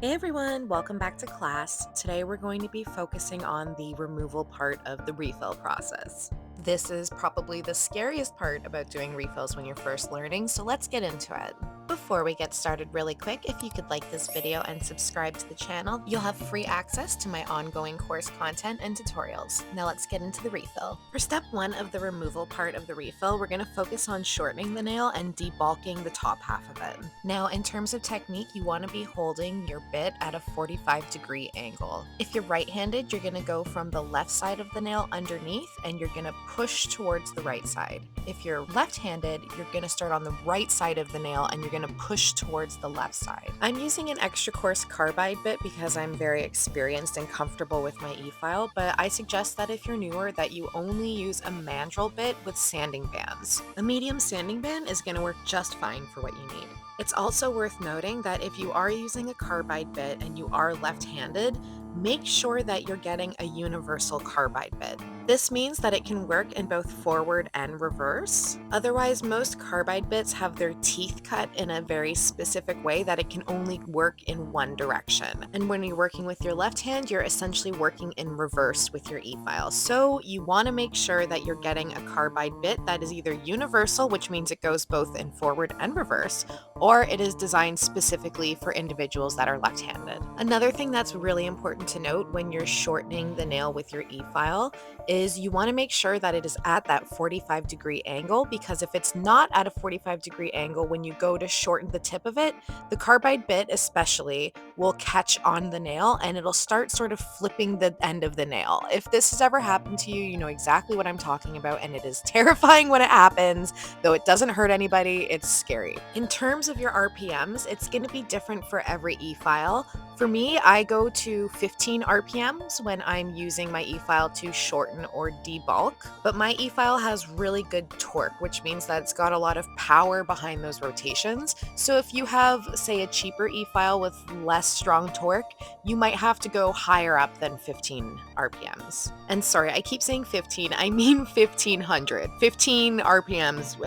Hey everyone, welcome back to class. Today we're going to be focusing on the removal part of the refill process. This is probably the scariest part about doing refills when you're first learning, so let's get into it. Before we get started, really quick, if you could like this video and subscribe to the channel, you'll have free access to my ongoing course content and tutorials. Now let's get into the refill. For step one of the removal part of the refill, we're going to focus on shortening the nail and debulking the top half of it. Now, in terms of technique, you want to be holding your bit at a 45-degree angle. If you're right-handed, you're going to go from the left side of the nail underneath and you're going to push towards the right side. If you're left-handed, you're going to start on the right side of the nail and you're going to push towards the left side. I'm using an extra coarse carbide bit because I'm very experienced and comfortable with my e-file, but I suggest that if you're newer that you only use a mandrel bit with sanding bands. A medium sanding band is going to work just fine for what you need. It's also worth noting that if you are using a carbide bit and you are left-handed, make sure that you're getting a universal carbide bit. This means that it can work in both forward and reverse. Otherwise, most carbide bits have their teeth cut in a very specific way that it can only work in one direction. And when you're working with your left hand, you're essentially working in reverse with your e-file. So you want to make sure that you're getting a carbide bit that is either universal, which means it goes both in forward and reverse, or it is designed specifically for individuals that are left-handed. Another thing that's really important to note when you're shortening the nail with your e-file is you want to make sure that it is at that 45-degree angle, because if it's not at a 45-degree angle when you go to shorten the tip of it, the carbide bit especially will catch on the nail and it'll start sort of flipping the end of the nail. If this has ever happened to you, you know exactly what I'm talking about, and it is terrifying when it happens. Though it doesn't hurt anybody, it's scary. In terms of your RPMs, it's going to be different for every e-file. For me, I go to 15 RPMs when I'm using my e-file to shorten or debulk, but my e-file has really good torque, which means that it's got a lot of power behind those rotations. So if you have, say, a cheaper e-file with less strong torque, you might have to go higher up than 15 RPMs. And sorry, I keep saying 15, I mean 1500. 15 RPMs,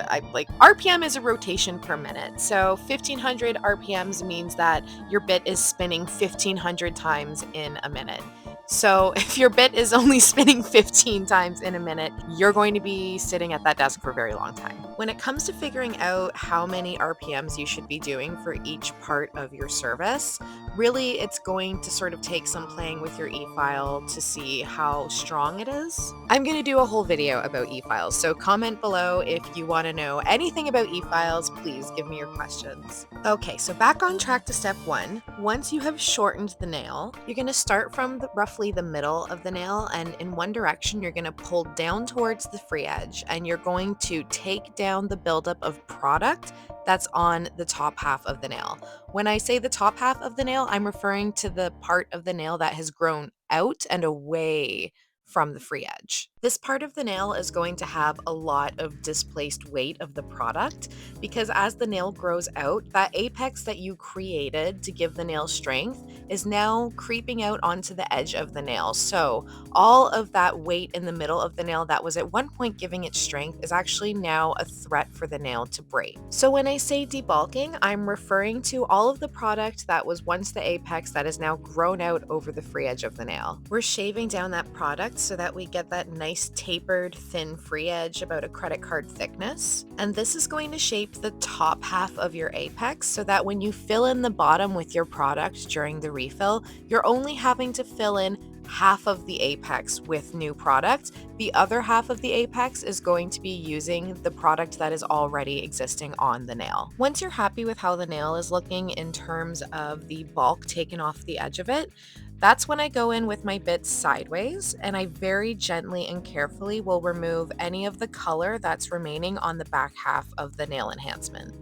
RPM is a rotation per minute. So 1500 RPMs means that your bit is spinning 1500 times in a minute. So if your bit is only spinning 15 times in a minute, you're going to be sitting at that desk for a very long time. When it comes to figuring out how many RPMs you should be doing for each part of your service, really it's going to sort of take some playing with your e-file to see how strong it is. I'm going to do a whole video about e-files, so comment below if you want to know anything about e-files. Please give me your questions. Okay, so back on track to step one. Once you have shortened the nail, you're going to start from roughly the middle of the nail, and in one direction you're going to pull down towards the free edge, and you're going to take down the buildup of product that's on the top half of the nail. When I say the top half of the nail, I'm referring to the part of the nail that has grown out and away from the free edge. This part of the nail is going to have a lot of displaced weight of the product because as the nail grows out, that apex that you created to give the nail strength is now creeping out onto the edge of the nail. So all of that weight in the middle of the nail that was at one point giving it strength is actually now a threat for the nail to break. So when I say debulking, I'm referring to all of the product that was once the apex that is now grown out over the free edge of the nail. We're shaving down that product so that we get that nice tapered thin free edge about a credit card thickness. And this is going to shape the top half of your apex so that when you fill in the bottom with your product during the refill, you're only having to fill in half of the apex with new product. The other half of the apex is going to be using the product that is already existing on the nail. Once you're happy with how the nail is looking in terms of the bulk taken off the edge of it, that's when I go in with my bit sideways and I very gently and carefully will remove any of the color that's remaining on the back half of the nail enhancement.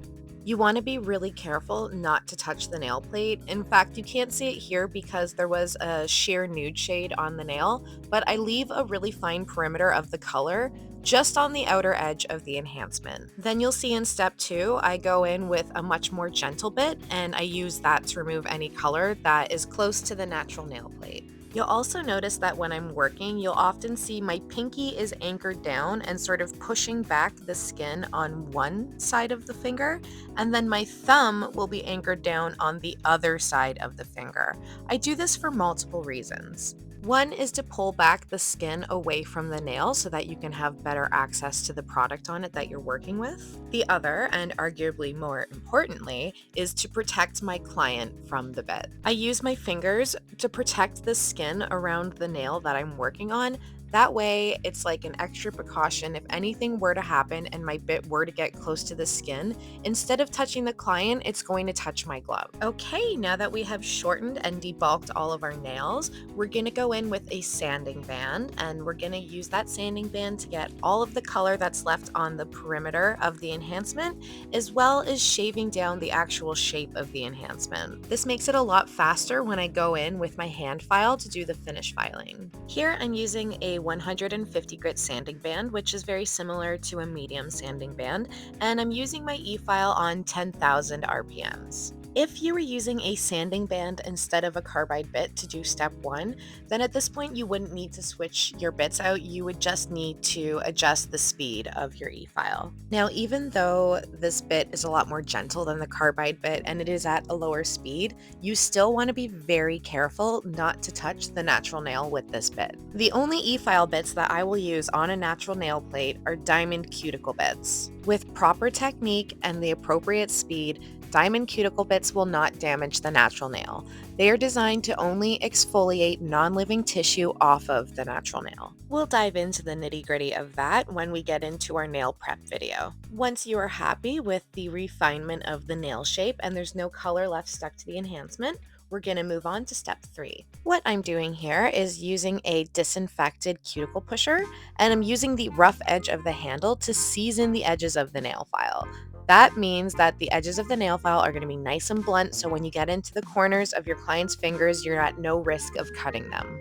You want to be really careful not to touch the nail plate. In fact, you can't see it here because there was a sheer nude shade on the nail, but I leave a really fine perimeter of the color just on the outer edge of the enhancement. Then you'll see in step two, I go in with a much more gentle bit and I use that to remove any color that is close to the natural nail plate. You'll also notice that when I'm working, you'll often see my pinky is anchored down and sort of pushing back the skin on one side of the finger, and then my thumb will be anchored down on the other side of the finger. I do this for multiple reasons. One is to pull back the skin away from the nail so that you can have better access to the product on it that you're working with. The other, and arguably more importantly, is to protect my client from the bit. I use my fingers to protect the skin around the nail that I'm working on. That way, it's like an extra precaution if anything were to happen and my bit were to get close to the skin. Instead of touching the client, it's going to touch my glove. Okay, now that we have shortened and debulked all of our nails, we're going to go in with a sanding band, and we're going to use that sanding band to get all of the color that's left on the perimeter of the enhancement, as well as shaving down the actual shape of the enhancement. This makes it a lot faster when I go in with my hand file to do the finish filing. Here I'm using a 150 grit sanding band, which is very similar to a medium sanding band, and I'm using my e-file on 10,000 RPMs. If you were using a sanding band instead of a carbide bit to do step one, then at this point you wouldn't need to switch your bits out. You would just need to adjust the speed of your e-file. Now, even though this bit is a lot more gentle than the carbide bit and it is at a lower speed, you still want to be very careful not to touch the natural nail with this bit. The only e-file bits that I will use on a natural nail plate are diamond cuticle bits. With proper technique and the appropriate speed, diamond cuticle bits will not damage the natural nail. They are designed to only exfoliate non-living tissue off of the natural nail. We'll dive into the nitty-gritty of that when we get into our nail prep video. Once you are happy with the refinement of the nail shape and there's no color left stuck to the enhancement, we're going to move on to step 3. What I'm doing here is using a disinfected cuticle pusher, and I'm using the rough edge of the handle to season the edges of the nail file. That means that the edges of the nail file are going to be nice and blunt, so when you get into the corners of your client's fingers, you're at no risk of cutting them.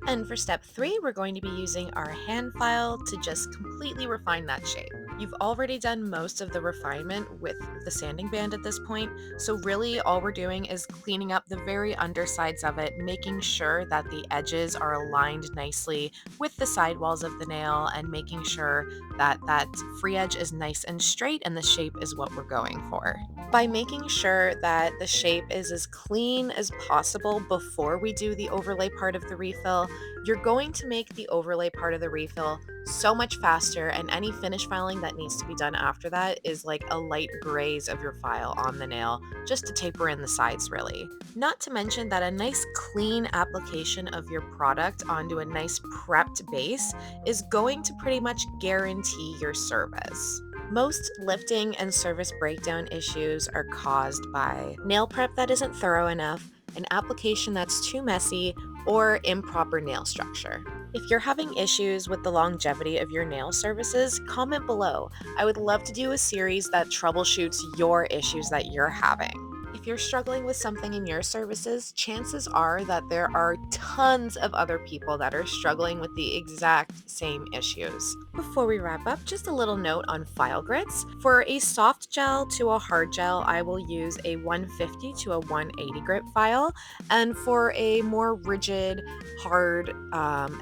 And for step 3, we're going to be using our hand file to just completely refine that shape. You've already done most of the refinement with the sanding band at this point, so really all we're doing is cleaning up the very undersides of it, making sure that the edges are aligned nicely with the sidewalls of the nail, and making sure that that free edge is nice and straight and the shape is what we're going for. By making sure that the shape is as clean as possible before we do the overlay part of the refill, you're going to make the overlay part of the refill so much faster, and any finish filing that needs to be done after that is like a light graze of your file on the nail, just to taper in the sides really. Not to mention that a nice clean application of your product onto a nice prepped base is going to pretty much guarantee your service. Most lifting and service breakdown issues are caused by nail prep that isn't thorough enough, an application that's too messy, or improper nail structure. If you're having issues with the longevity of your nail services, comment below. I would love to do a series that troubleshoots your issues that you're having. If you're struggling with something in your services, chances are that there are tons of other people that are struggling with the exact same issues. Before we wrap up, just a little note on file grits. For a soft gel to a hard gel, I will use a 150 to a 180 grit file. And for a more rigid, hard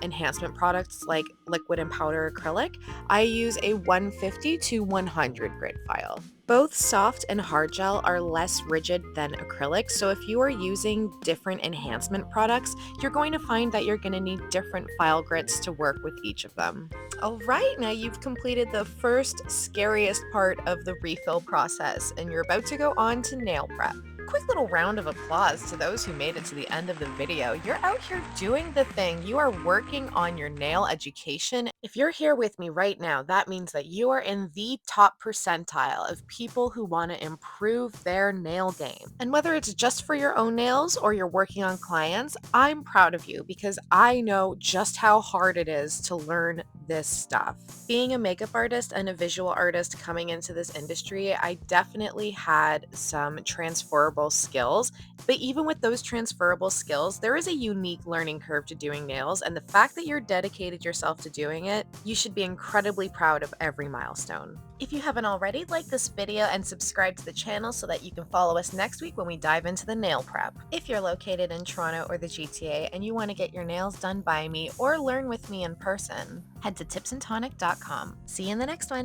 enhancement products like liquid and powder acrylic, I use a 150 to 100 grit file. Both soft and hard gel are less rigid than acrylic, so if you are using different enhancement products, you're going to find that you're going to need different file grits to work with each of them. All right, now you've completed the first scariest part of the refill process, and you're about to go on to nail prep. Quick little round of applause to those who made it to the end of the video. You're out here doing the thing. You are working on your nail education. If you're here with me right now, that means that you are in the top percentile of people who want to improve their nail game. And whether it's just for your own nails or you're working on clients, I'm proud of you because I know just how hard it is to learn this stuff. Being a makeup artist and a visual artist coming into this industry, I definitely had some transferable skills, but even with those transferable skills, there is a unique learning curve to doing nails, and the fact that you're dedicated yourself to doing it, you should be incredibly proud of every milestone. If you haven't already, like this video and subscribe to the channel so that you can follow us next week when we dive into the nail prep. If you're located in Toronto or the GTA and you want to get your nails done by me or learn with me in person, head to tipsandtonic.com. See you in the next one.